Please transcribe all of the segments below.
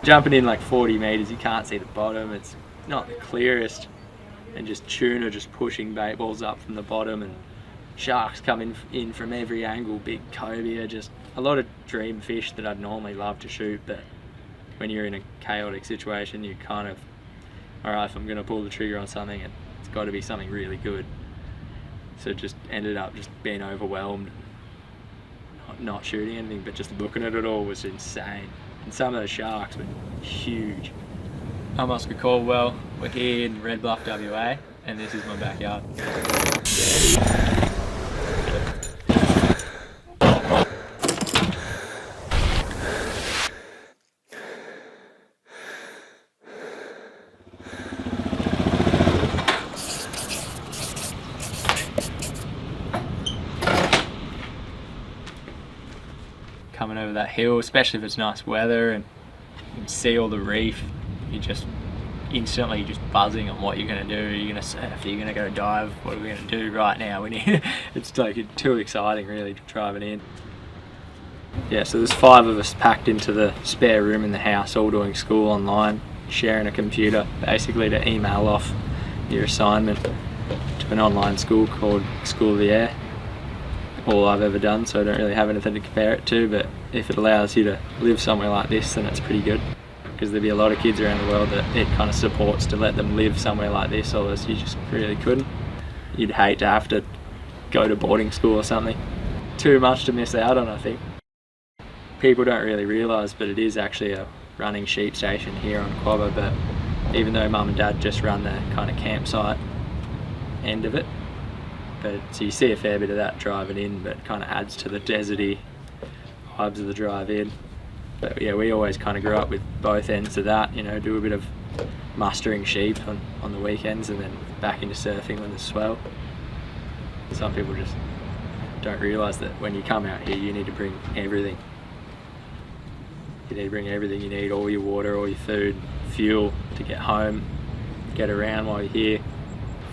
Jumping in like 40 metres, you can't see the bottom, it's not the clearest, and just tuna just pushing bait balls up from the bottom, and sharks coming in from every angle, big cobia, just a lot of dream fish that I'd normally love to shoot, but when you're in a chaotic situation, you kind of, alright, if I'm going to pull the trigger on something, it's got to be something really good. So it just ended up just being overwhelmed, not shooting anything, but just looking at it all was insane. And some of those sharks were huge. I'm Oscar Caldwell, we're here in Red Bluff, WA, and this is my backyard. Coming over that hill, especially if it's nice weather and you can see all the reef, you're just instantly just buzzing on what you're going to do. You're going to surf, you're going to go dive, what are we going to do right now? It's like too exciting really to drive it in. Yeah, so there's 5 of us packed into the spare room in the house, all doing school online, sharing a computer basically to email off your assignment to an online school called School of the Air. All I've ever done, so I don't really have anything to compare it to, but if it allows you to live somewhere like this, then it's pretty good, because there'd be a lot of kids around the world that it kind of supports to let them live somewhere like this, or else you just really couldn't. You'd hate to have to go to boarding school or something. Too much to miss out on, I think. People don't really realise, but it is actually a running sheep station here on Quobba, but even though Mum and Dad just run the kind of campsite end of it, so you see a fair bit of that driving in, but it kind of adds to the deserty vibes of the drive in. But yeah, we always kind of grew up with both ends of that, you know, do a bit of mustering sheep on the weekends and then back into surfing when there's swell. Some people just don't realise that when you come out here you need to bring everything. You need to bring everything you need, all your water, all your food, fuel to get home, get around while you're here.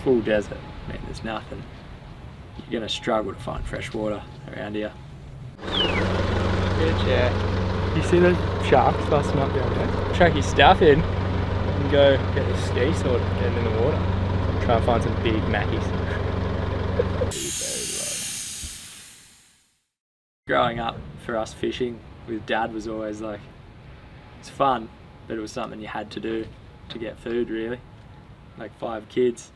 Full desert, man, there's nothing. You're going to struggle to find fresh water around here. Good, yeah. You see those sharks busting up down there? Chuck your stuff in and go get the ski sword and get in the water. Try and find some big mackies. Growing up for us fishing with Dad was always like, it's fun, but it was something you had to do to get food really. Like 5 kids.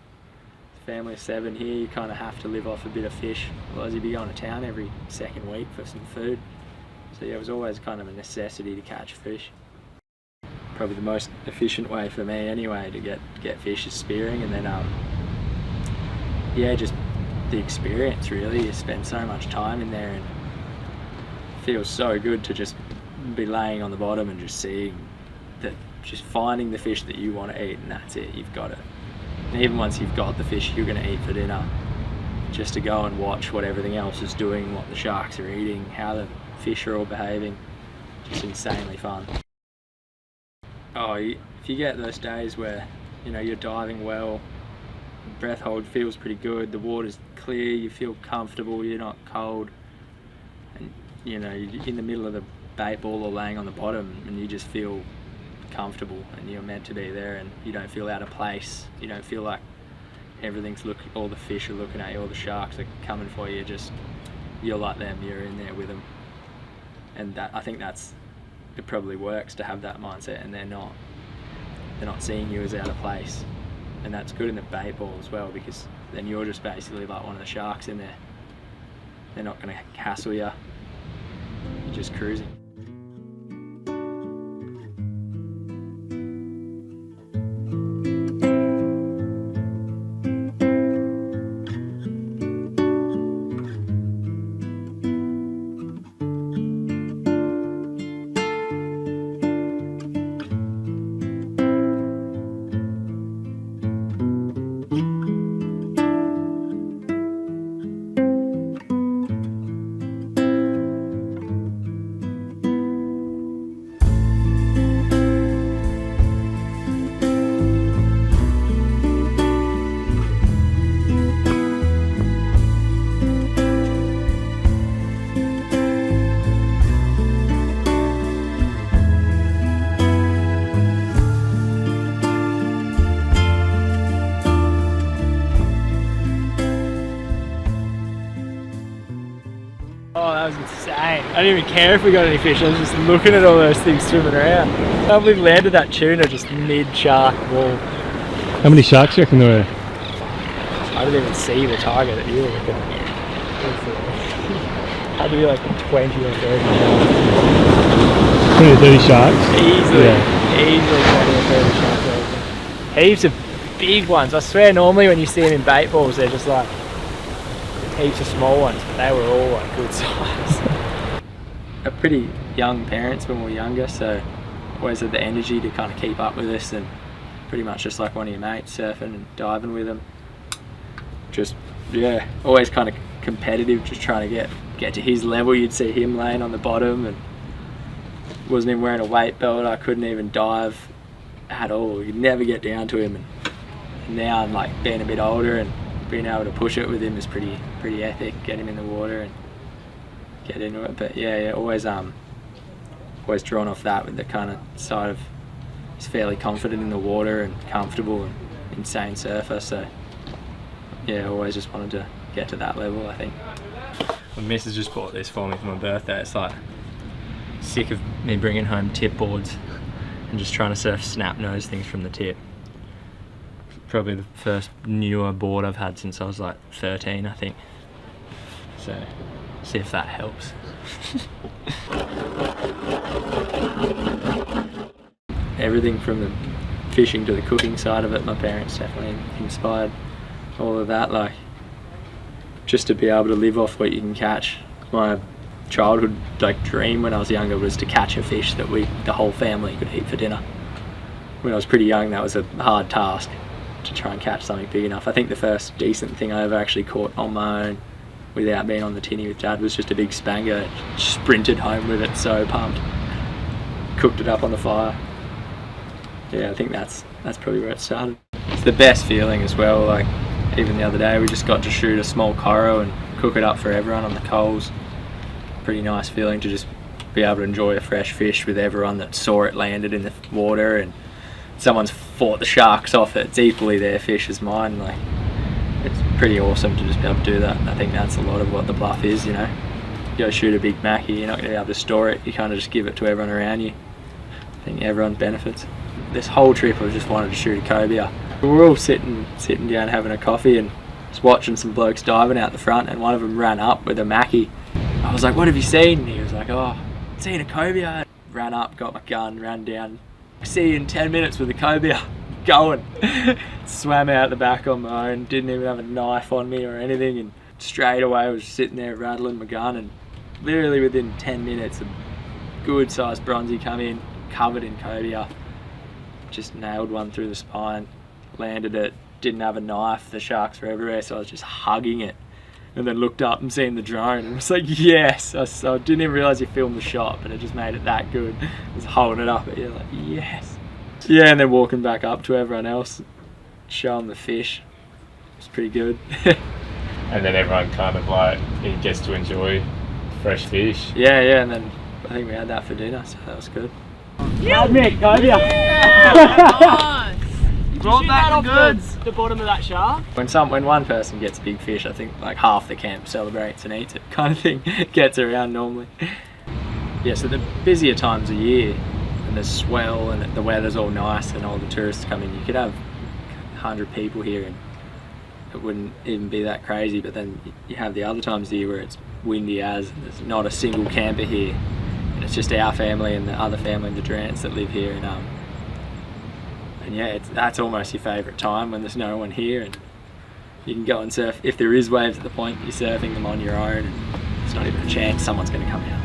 Family of 7 here, you kind of have to live off a bit of fish, otherwise you'd be going to town every second week for some food. So yeah, it was always kind of a necessity to catch fish. Probably the most efficient way for me anyway to get fish is spearing, and then yeah, just the experience really. You spend so much time in there and it feels so good to just be laying on the bottom and just seeing that, just finding the fish that you want to eat, and that's it, you've got it. And even once you've got the fish you're going to eat for dinner, just to go and watch what everything else is doing, what the sharks are eating, how the fish are all behaving, just insanely fun. Oh, if you get those days where, you know, you're diving well, the breath hold feels pretty good, the water's clear, you feel comfortable, you're not cold, and you know, you're in the middle of the bait ball or laying on the bottom and you just feel comfortable and you're meant to be there, and you don't feel out of place, you don't feel like everything's all the fish are looking at you, all the sharks are coming for you, just you're like them, you're in there with them. And that, I think it probably works to have that mindset, and they're not seeing you as out of place, and that's good in the bait ball as well, because then you're just basically like one of the sharks in there. They're not going to hassle you, you're just cruising. I didn't even care if we got any fish. I was just looking at all those things swimming around. We landed that tuna just mid-shark wall. How many sharks do you reckon there were? I didn't even see the target that you were looking at. Had to be like 20 or 30 sharks. 20 or 30 sharks? Easily. Yeah. Easily 20 or 30 sharks. Heaps of big ones. I swear normally when you see them in bait balls they're just like heaps of small ones, but they were all like good size. We're pretty young parents when we were younger, so always had the energy to kind of keep up with us, and pretty much just like one of your mates, surfing and diving with them. Just, yeah, always kind of competitive, just trying to get to his level. You'd see him laying on the bottom and wasn't even wearing a weight belt. I couldn't even dive at all. You'd never get down to him, and now I'm like being a bit older and being able to push it with him is pretty epic. Get him in the water and get into it. But yeah, always drawn off that with the kind of side of he's fairly confident in the water and comfortable and insane surfer. So yeah, always just wanted to get to that level, I think. My missus just bought this for me for my birthday. It's like sick of me bringing home tip boards and just trying to surf snap nose things from the tip. Probably the first newer board I've had since I was like 13, I think. So, see if that helps. Everything from the fishing to the cooking side of it, my parents definitely inspired all of that. Like, just to be able to live off what you can catch. My childhood dream when I was younger was to catch a fish that the whole family could eat for dinner. When I was pretty young, that was a hard task, to try and catch something big enough. I think the first decent thing I ever actually caught on my own without being on the tinny with Dad was just a big spanger. Sprinted home with it, so pumped. Cooked it up on the fire. Yeah, I think that's probably where it started. It's the best feeling as well. Like, even the other day we just got to shoot a small corro and cook it up for everyone on the coals. Pretty nice feeling to just be able to enjoy a fresh fish with everyone that saw it landed in the water, and someone's fought the sharks off it. It's equally their fish as mine. Like, it's pretty awesome to just be able to do that. I think that's a lot of what the bluff is, you know. You go shoot a big mackie, you're not going to be able to store it. You kind of just give it to everyone around you. I think everyone benefits. This whole trip I just wanted to shoot a cobia. We were all sitting down having a coffee and just watching some blokes diving out the front, and one of them ran up with a mackie. I was like, "What have you seen?" And he was like, "Oh, seen a cobia." Ran up, got my gun, ran down. See you in 10 minutes with a cobia. Going. Swam out the back on my own, didn't even have a knife on me or anything, and straight away was sitting there rattling my gun, and literally within 10 minutes a good sized bronzy come in, covered in cobia. Just nailed one through the spine, landed it, didn't have a knife, the sharks were everywhere, so I was just hugging it. And then looked up and seen the drone and was like, yes! I didn't even realise you filmed the shot, but it just made it that good. I was holding it up at you like, yes! Yeah, and then walking back up to everyone else, show them the fish. It was pretty good. And then everyone kind of like, he gets to enjoy fresh fish. Yeah, and then I think we had that for dinner, so that was good. Yeah, Mick, cobia! Brought back the goods. The bottom of that shark. When one person gets a big fish, I think like half the camp celebrates and eats it, kind of thing. Gets around normally. Yeah, so the busier times of year, and there's swell and the weather's all nice and all the tourists come in, you could have 100 people here and it wouldn't even be that crazy. But then you have the other times of the year where it's windy as, and there's not a single camper here, and it's just our family and the other family, the Durants, that live here. And yeah, that's almost your favourite time, when there's no one here and you can go and surf. If there is waves at the point, you're surfing them on your own, and it's not even a chance someone's going to come out.